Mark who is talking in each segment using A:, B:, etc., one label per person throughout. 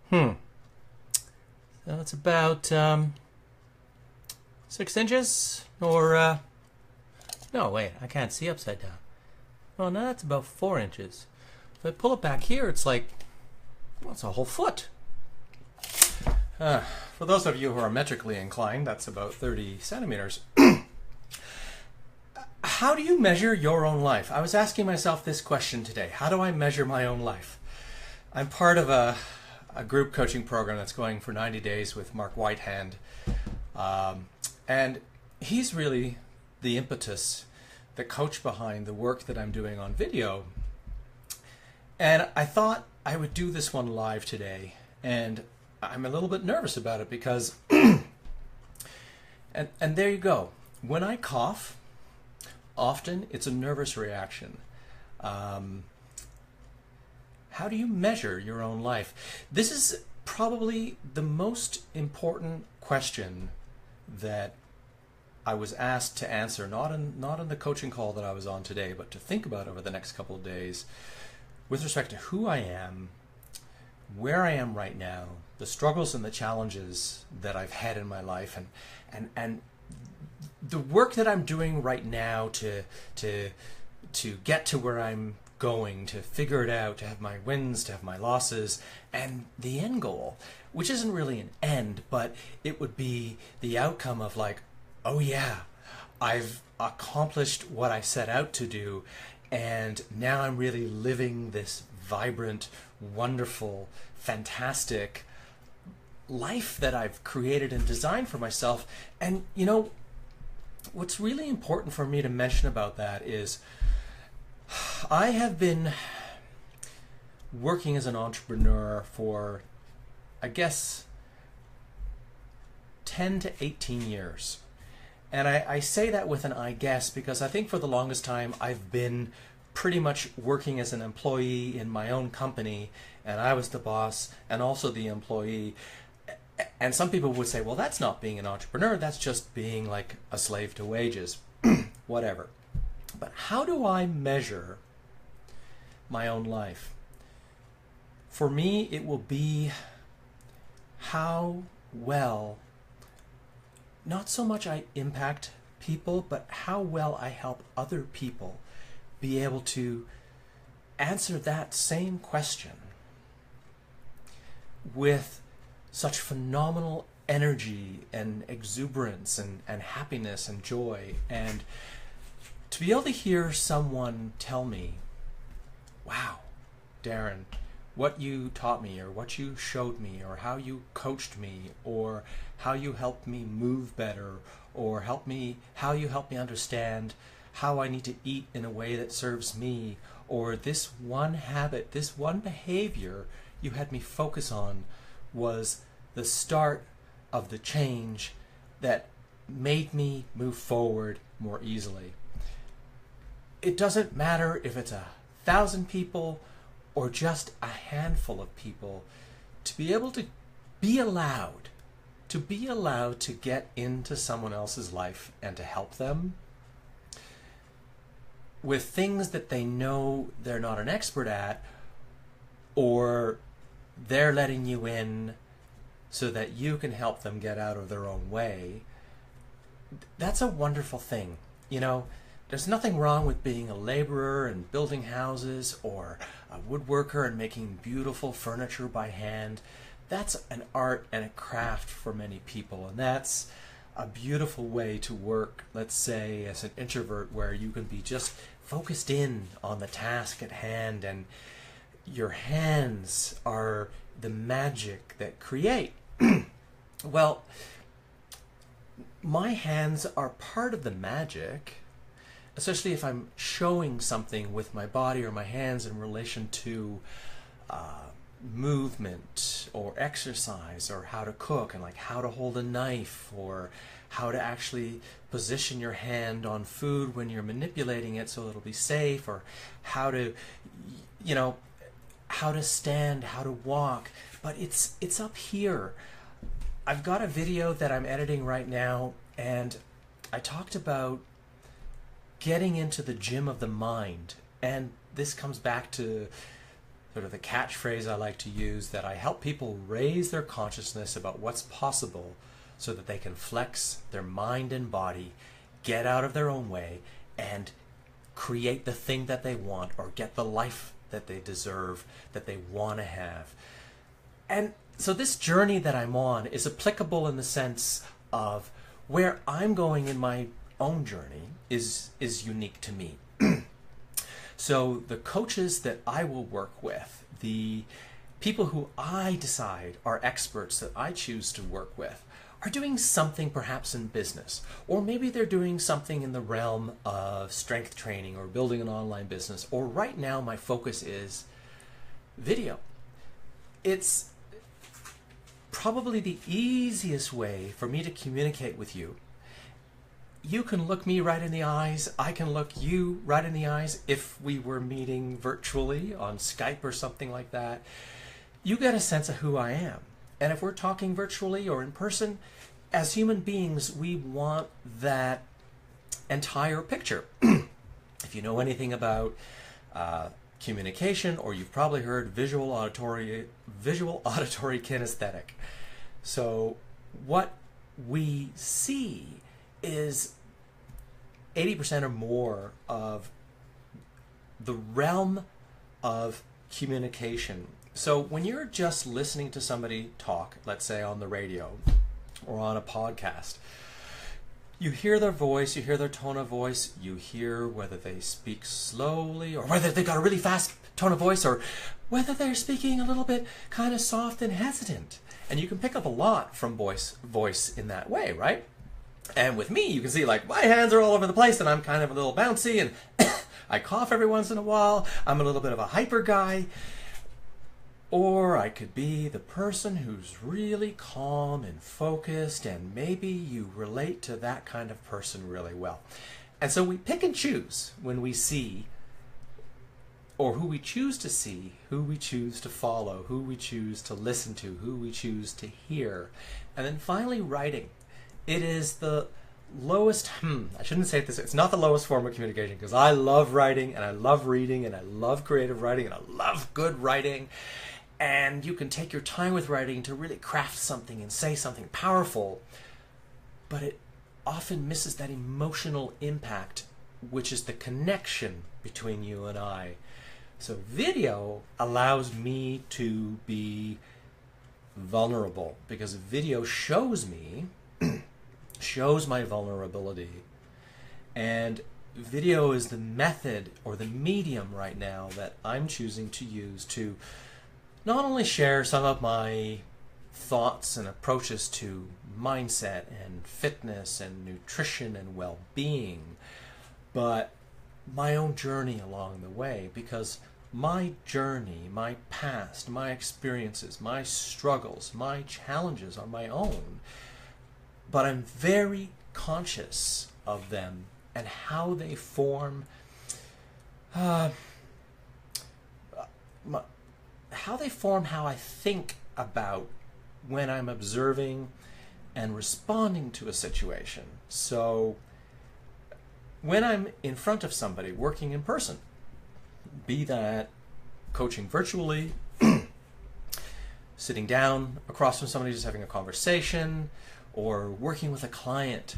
A: Hmm. So it's about 6 inches, or no, wait, I can't see upside down. Well, no, that's about 4 inches. If I pull it back here, it's like, well, it's a whole foot. Uh, for those of you who are metrically inclined, that's about 30 centimeters. How do you measure your own life? I was asking myself this question today. How do I measure my own life? I'm part of a group coaching program that's going for 90 days with Mark Whitehand. And he's really the impetus, the coach behind the work that I'm doing on video. And I thought I would do this one live today. And I'm a little bit nervous about it because, and there you go. When I cough, often it's a nervous reaction. How do you measure your own life? This is probably the most important question that I was asked to answer, not in the coaching call that I was on today, but to think about over the next couple of days with respect to who I am, where I am right now, the struggles and the challenges that I've had in my life, and the work that I'm doing right now to get to where I'm going, to figure it out, to have my wins, to have my losses, and the end goal, which isn't really an end, but it would be the outcome of like, oh yeah, I've accomplished what I set out to do, and now I'm really living this vibrant, wonderful, fantastic life that I've created and designed for myself. And you know, what's really important for me to mention about that is I have been working as an entrepreneur for, I guess, 10 to 18 years. And I say that with an I guess because I think for the longest time I've been pretty much working as an employee in my own company, and I was the boss and also the employee. And some people would say, well, that's not being an entrepreneur, that's just being like a slave to wages. Whatever. But how do I measure my own life? For me, it will be how well, not so much I impact people, but how well I help other people be able to answer that same question with such phenomenal energy and exuberance and happiness and joy. And to be able to hear someone tell me, wow, Darren, what you taught me or what you showed me or how you coached me or how you helped me move better or how you helped me understand how I need to eat in a way that serves me, or this one habit, this one behavior you had me focus on was the start of the change that made me move forward more easily. It doesn't matter if it's 1,000 people or just a handful of people, to be able to be allowed to get into someone else's life and to help them with things that they know they're not an expert at, or they're letting you in so that you can help them get out of their own way. That's a wonderful thing. You know, there's nothing wrong with being a laborer and building houses, or a woodworker and making beautiful furniture by hand. That's an art and a craft for many people, and that's a beautiful way to work, let's say, as an introvert, where you can be just focused in on the task at hand, and your hands are the magic that create. Well, my hands are part of the magic, especially if I'm showing something with my body or my hands in relation to movement or exercise, or how to cook, and like how to hold a knife, or how to actually position your hand on food when you're manipulating it so it'll be safe, or how to, you know, how to stand, how to walk. But it's up here. I've got a video that I'm editing right now, and I talked about getting into the gym of the mind, and this comes back to sort of the catchphrase I like to use, that I help people raise their consciousness about what's possible so that they can flex their mind and body, get out of their own way, and create the thing that they want, or get the life that they deserve, that they want to have. And so this journey that I'm on is applicable in the sense of where I'm going in my own journey is unique to me. So the coaches that I will work with, the people who I decide are experts that I choose to work with, are doing something perhaps in business, or maybe they're doing something in the realm of strength training or building an online business, or right now my focus is video. It's probably the easiest way for me to communicate with you. You can look me right in the eyes, I can look you right in the eyes if we were meeting virtually on Skype or something like that. You get a sense of who I am. And if we're talking virtually or in person, as human beings, we want that entire picture. If you know anything about communication, or you've probably heard visual auditory kinesthetic. So what we see is 80% or more of the realm of communication. So when you're just listening to somebody talk, let's say on the radio or on a podcast, you hear their voice, you hear their tone of voice, you hear whether they speak slowly or whether they've got a really fast tone of voice, or whether they're speaking a little bit kind of soft and hesitant. And you can pick up a lot from voice in that way, right? And with me, you can see like my hands are all over the place and I'm kind of a little bouncy and I cough every once in a while. I'm a little bit of a hyper guy. Or I could be the person who's really calm and focused, and maybe you relate to that kind of person really well. And so we pick and choose when we see, or who we choose to see, who we choose to follow, who we choose to listen to, who we choose to hear. And then finally, writing. It is the lowest, I shouldn't say this, it's not the lowest form of communication, because I love writing and I love reading and I love creative writing and I love good writing. And you can take your time with writing to really craft something and say something powerful, but it often misses that emotional impact, which is the connection between you and I. So video allows me to be vulnerable, because video shows me, shows my vulnerability. And video is the method or the medium right now that I'm choosing to use to not only share some of my thoughts and approaches to mindset and fitness and nutrition and well-being, but my own journey along the way, because my journey, my past, my experiences, my struggles, my challenges are my own, but I'm very conscious of them and how they form how I think about when I'm observing and responding to a situation. So when I'm in front of somebody working in person, be that coaching virtually, sitting down across from somebody just having a conversation, or working with a client,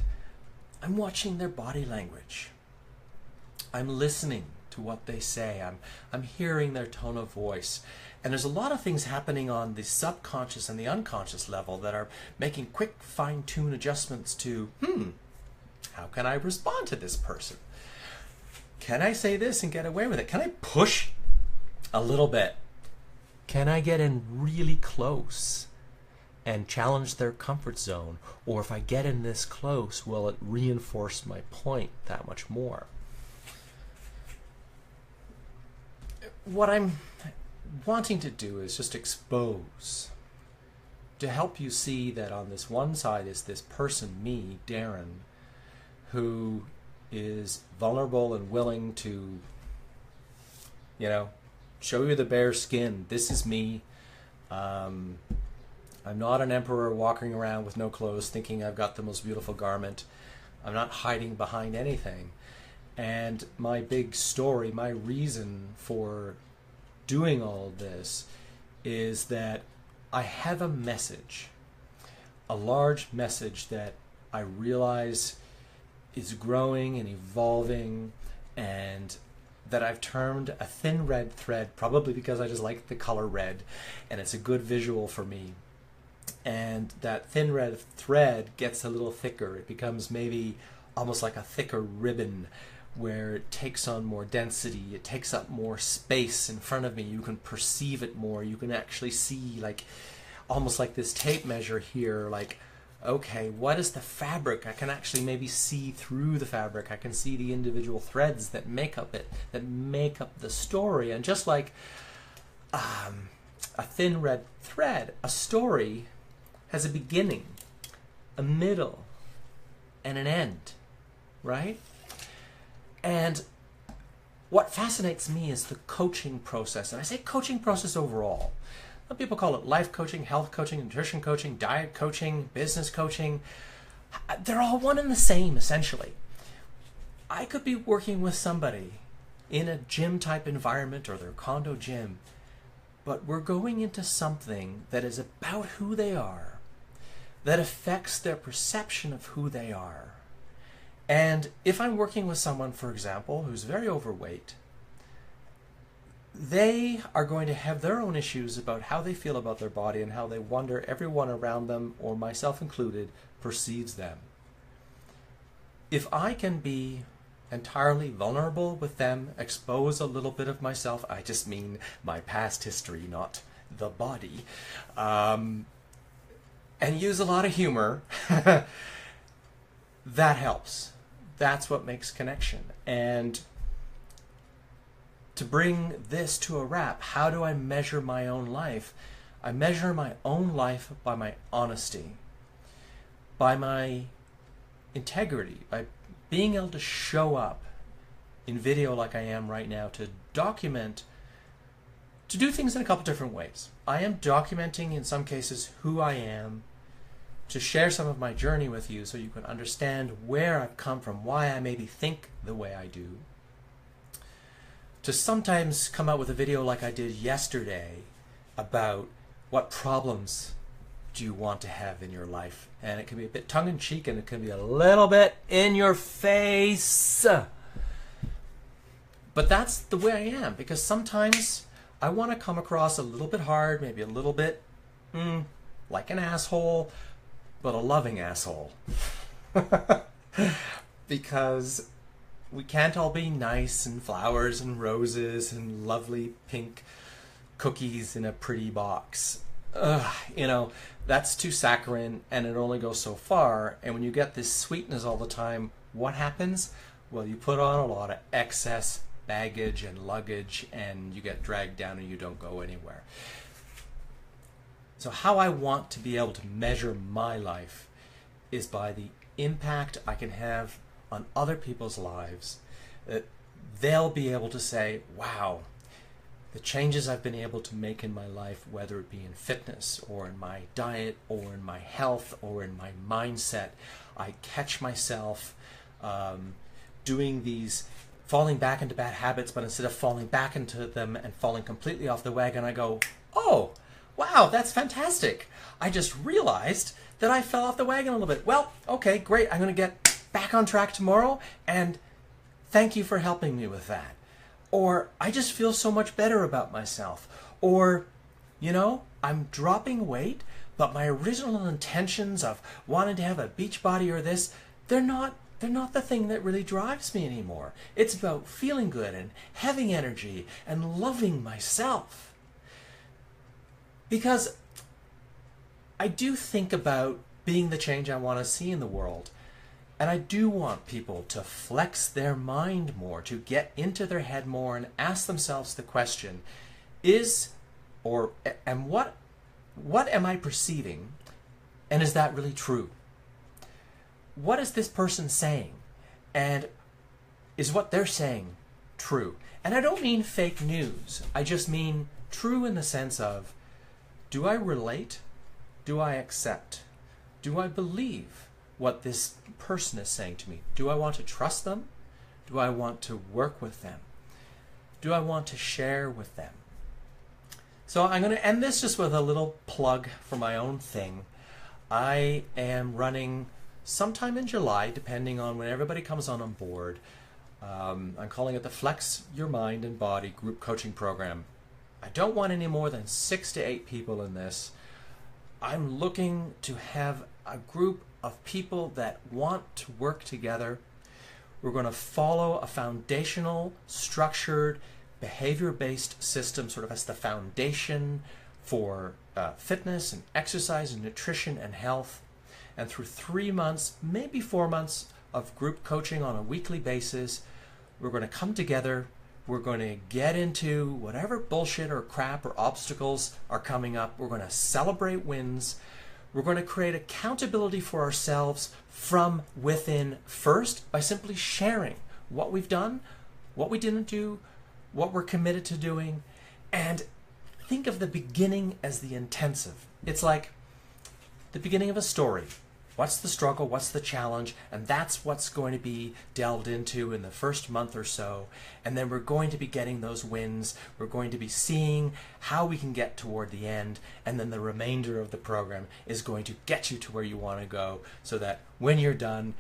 A: I'm watching their body language. I'm listening to what they say. I'm hearing their tone of voice. And there's a lot of things happening on the subconscious and the unconscious level that are making quick fine-tune adjustments to, how can I respond to this person? Can I say this and get away with it? Can I push a little bit? Can I get in really close and challenge their comfort zone? Or if I get in this close, will it reinforce my point that much more? What I'm wanting to do is just expose, to help you see that on this one side is this person, me, Darren, who is vulnerable and willing to, show you the bare skin. This is me. I'm not an emperor walking around with no clothes thinking I've got the most beautiful garment. I'm not hiding behind anything. And my big story, my reason for doing all this is that I have a message, a large message that I realize is growing and evolving, and that I've termed a thin red thread, probably because I just like the color red and it's a good visual for me. And that thin red thread gets a little thicker. It becomes maybe almost like a thicker ribbon where it takes on more density. It takes up more space in front of me. You can perceive it more. You can actually see, like, almost like this tape measure here, like, okay, what is the fabric? I can actually maybe see through the fabric. I can see the individual threads that make up it, that make up the story. And just like a thin red thread, a story has a beginning, a middle, and an end, right? And what fascinates me is the coaching process. And I say coaching process overall. Some people call it life coaching, health coaching, nutrition coaching, diet coaching, business coaching. They're all one and the same, essentially. I could be working with somebody in a gym type environment or their condo gym, but we're going into something that is about who they are, that affects their perception of who they are. And if I'm working with someone, for example, who's very overweight, they are going to have their own issues about how they feel about their body and how they wonder everyone around them, or myself included, perceives them. If I can be entirely vulnerable with them, expose a little bit of myself, I just mean my past history, not the body, and use a lot of humor, that helps. That's what makes connection. And to bring this to a wrap, how do I measure my own life? I measure my own life by my honesty, by my integrity, by being able to show up in video like I am right now, to document, to do things in a couple different ways. I am documenting in some cases who I am, to share some of my journey with you so you can understand where I've come from, why I maybe think the way I do. To sometimes come out with a video like I did yesterday about what problems do you want to have in your life. And it can be a bit tongue-in-cheek and it can be a little bit in your face. But that's the way I am, because sometimes I want to come across a little bit hard, maybe a little bit like an asshole, but a loving asshole. Because we can't all be nice and flowers and roses and lovely pink cookies in a pretty box. You know, that's too saccharine and it only goes so far. And when you get this sweetness all the time, what happens? Well, you put on a lot of excess baggage and luggage and you get dragged down and you don't go anywhere. So how I want to be able to measure my life is by the impact I can have on other people's lives, that they'll be able to say, wow, the changes I've been able to make in my life, whether it be in fitness or in my diet or in my health or in my mindset, I catch myself doing these, falling back into bad habits, but instead of falling back into them and falling completely off the wagon, I go, oh, wow, that's fantastic. I just realized that I fell off the wagon a little bit. Well, okay, great. I'm going to get back on track tomorrow, and thank you for helping me with that. Or I just feel so much better about myself. Or, you know, I'm dropping weight, but my original intentions of wanting to have a beach body or this, they're not the thing that really drives me anymore. It's about feeling good and having energy and loving myself. Because I do think about being the change I want to see in the world. And I do want people to flex their mind more, to get into their head more and ask themselves the question, what am I perceiving? And is that really true? What is this person saying? And is what they're saying true? And I don't mean fake news. I just mean true in the sense of, do I relate? Do I accept? Do I believe what this person is saying to me? Do I want to trust them? Do I want to work with them? Do I want to share with them? So I'm going to end this just with a little plug for my own thing. I am running sometime in July, depending on when everybody comes on board. I'm calling it the Flex Your Mind and Body Group Coaching Program. I don't want any more than 6 to 8 people in this. I'm looking to have a group of people that want to work together. We're going to follow a foundational, structured, behavior-based system sort of as the foundation for fitness and exercise and nutrition and health. And through 3 months, maybe 4 months of group coaching on a weekly basis, we're going to come together. We're going to get into whatever bullshit or crap or obstacles are coming up. We're going to celebrate wins. We're going to create accountability for ourselves from within first by simply sharing what we've done, what we didn't do, what we're committed to doing, and think of the beginning as the intensive. It's like the beginning of a story. What's the struggle? What's the challenge? And that's what's going to be delved into in the first month or so. And then we're going to be getting those wins. We're going to be seeing how we can get toward the end. And then the remainder of the program is going to get you to where you want to go so that when you're done,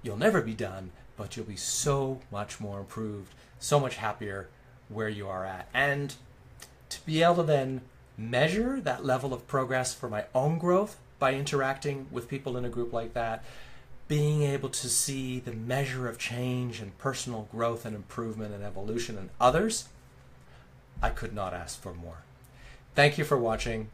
A: you'll never be done, but you'll be so much more improved, so much happier where you are at. And to be able to then measure that level of progress for my own growth by interacting with people in a group like that, being able to see the measure of change and personal growth and improvement and evolution in others, I could not ask for more. Thank you for watching.